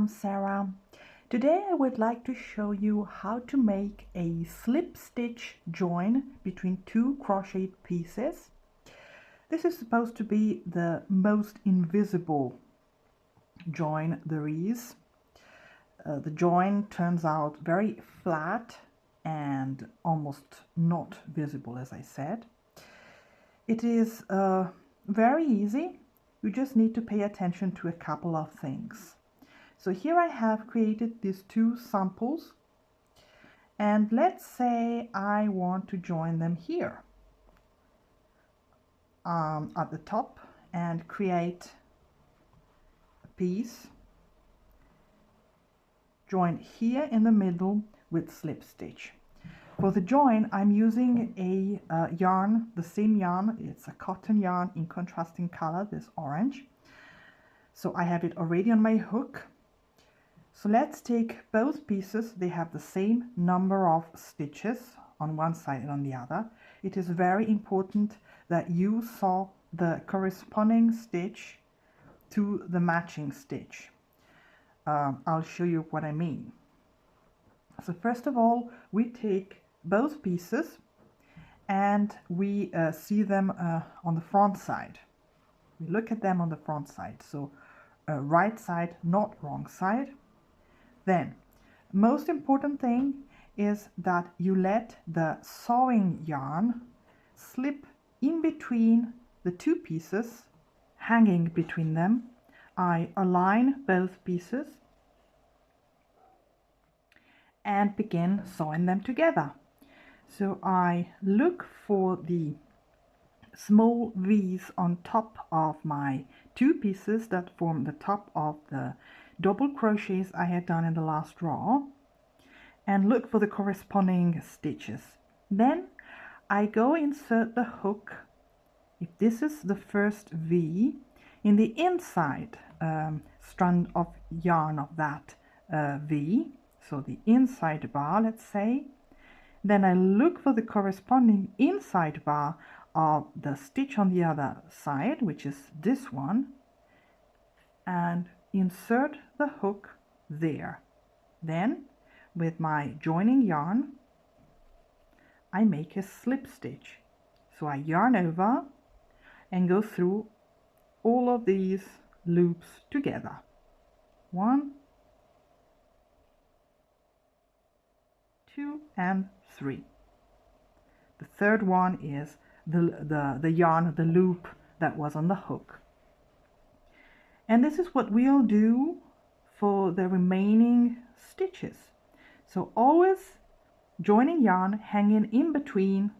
I'm Sarah. Today I would like to show you how to make a slip stitch join between two crocheted pieces. This is supposed to be the most invisible join there is. The join turns out very flat and almost not visible, as I said. It is very easy. You just need to pay attention to a couple of things. So here I have created these two samples, and let's say I want to join them here at the top and create a piece, join here in the middle with slip stitch. For the join I'm using a yarn, the same yarn. It's a cotton yarn in contrasting color, this orange. So I have it already on my hook. So let's take both pieces. They have the same number of stitches on one side and on the other. It is very important that you sew the corresponding stitch to the matching stitch. I'll show you what I mean. So first of all, we take both pieces and we see them on the front side. We look at them on the front side. So right side, not wrong side. Then, most important thing is that you let the sewing yarn slip in between the two pieces, hanging between them. I align both pieces and begin sewing them together. So I look for the small V's on top of my two pieces that form the top of the double crochets I had done in the last row, and look for the corresponding stitches. Then I go insert the hook, if this is the first V, in the inside strand of yarn of that V, so the inside bar, let's say. Then I look for the corresponding inside bar of the stitch on the other side, which is this one, and insert the hook there. Then with my joining yarn I make a slip stitch. So I yarn over and go through all of these loops together. 1, 2 and 3. The third one is the yarn, the loop that was on the hook. And this is what we'll do for the remaining stitches. So always joining yarn hanging in between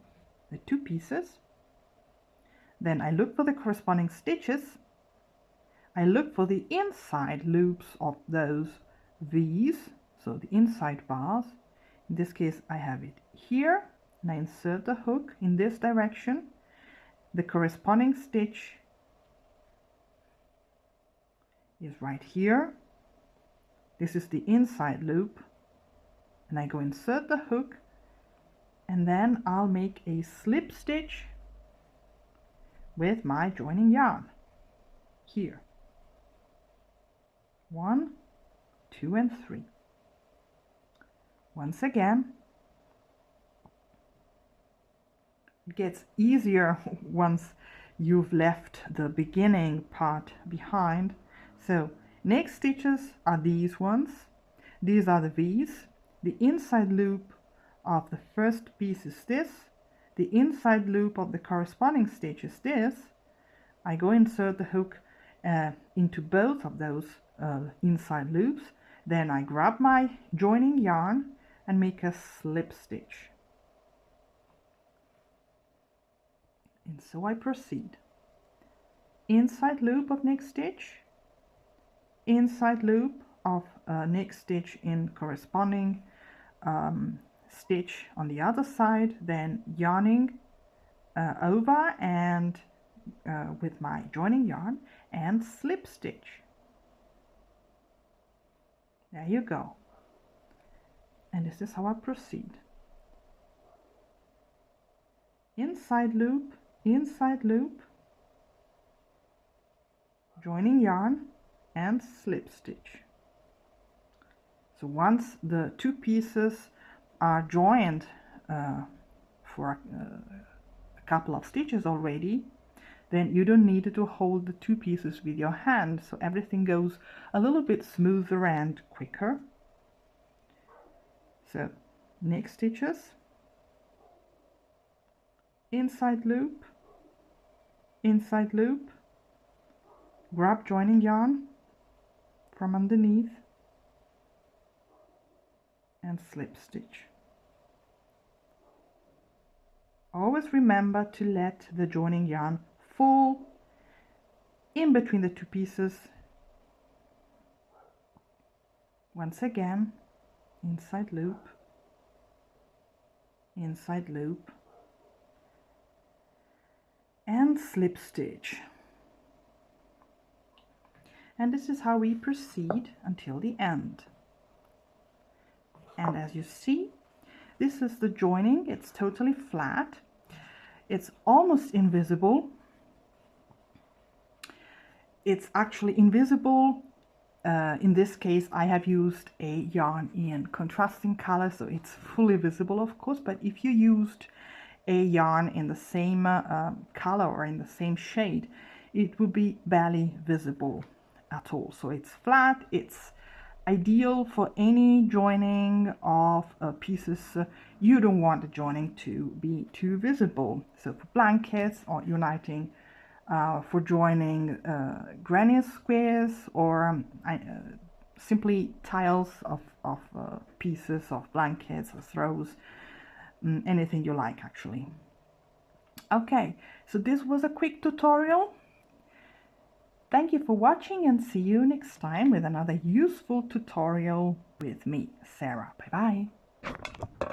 the two pieces. Then I look for the corresponding stitches. I look for the inside loops of those V's, so the inside bars. In this case I have it here, and I insert the hook in this direction. The corresponding stitch is right here. This is the inside loop, and I go insert the hook, and then I'll make a slip stitch with my joining yarn here. 1, 2 and 3. Once again, it gets easier once you've left the beginning part behind. So next stitches are these ones. These are the V's. The inside loop of the first piece is this. The inside loop of the corresponding stitch is this. I go insert the hook into both of those inside loops. Then I grab my joining yarn and make a slip stitch. And so I proceed. Inside loop of next stitch, inside loop of next stitch in corresponding stitch on the other side, then yarning over and with my joining yarn and slip stitch. There you go. And this is how I proceed. Inside loop, joining yarn and slip stitch. So once the two pieces are joined for a couple of stitches already, then you don't need to hold the two pieces with your hand, so everything goes a little bit smoother and quicker. So next stitches, inside loop, grab joining yarn from underneath and slip stitch. Always remember to let the joining yarn fall in between the two pieces. Once again, inside loop, and slip stitch. And this is how we proceed until the end. And as you see, this is the joining. It's totally flat. It's almost invisible. It's actually invisible. In this case, I have used a yarn in contrasting color, so it's fully visible, of course. But if you used a yarn in the same color or in the same shade, it would be barely visible at all. So it's flat. It's ideal for any joining of pieces you don't want the joining to be too visible. So for blankets or uniting, for joining granny squares, or simply tiles of pieces of blankets or throws, anything you like actually. Okay, so this was a quick tutorial. Thank you for watching, and see you next time with another useful tutorial with me, Sarah. Bye bye.